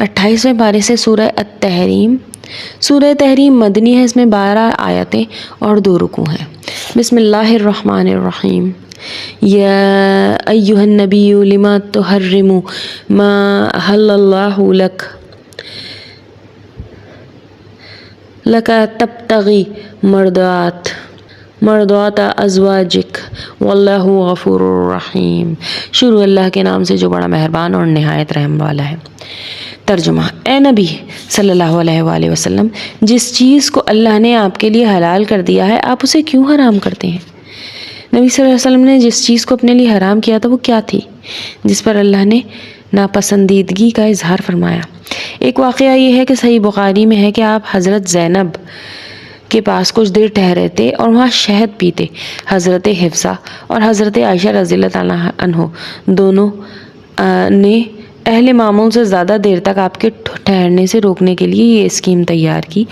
28वें पारे से सूरह التحریم۔ सूरह तहरीम मदनी है, इसमें 12 आयतें और 2 रुकू हैं। बिस्मिल्लाहिर्रहमानिर्रहीम। या अय्युहन नबिय्यु लिमा तुहर्रिमु मा अहल्लल्लाहु लका तब्तगी मर्दात अज़वाजिक वल्लाहु गफूरुर रहीम। शुरू अल्लाह के नाम से जो बड़ा मेहरबान और निहायत रहम वाला है। तर्जुमा। ए नबी सल्लल्लाहु अलैहि वसल्लम, जिस चीज़ को अल्लाह ने आपके लिए हलाल कर दिया है आप उसे क्यों हराम करते हैं? नबी सल्लल्लाहु अलैहि वसल्लम ने जिस चीज़ को अपने लिए हराम किया था वो क्या थी जिस पर अल्लाह ने नापसंदीदगी का इजहार फरमाया? एक वाक़या ये है कि सही बुखारी में है कि आप हज़रत ज़ैनब के पास कुछ देर ठहरे थे और वहाँ शहद पीते। हज़रत हिफ्सा और हज़रत आयशा रज़ियल्लाहु ताला अन्हो दोनों ने अहले मामूल से ज़्यादा देर तक आपके ठहरने से रोकने के लिए ये स्कीम तैयार की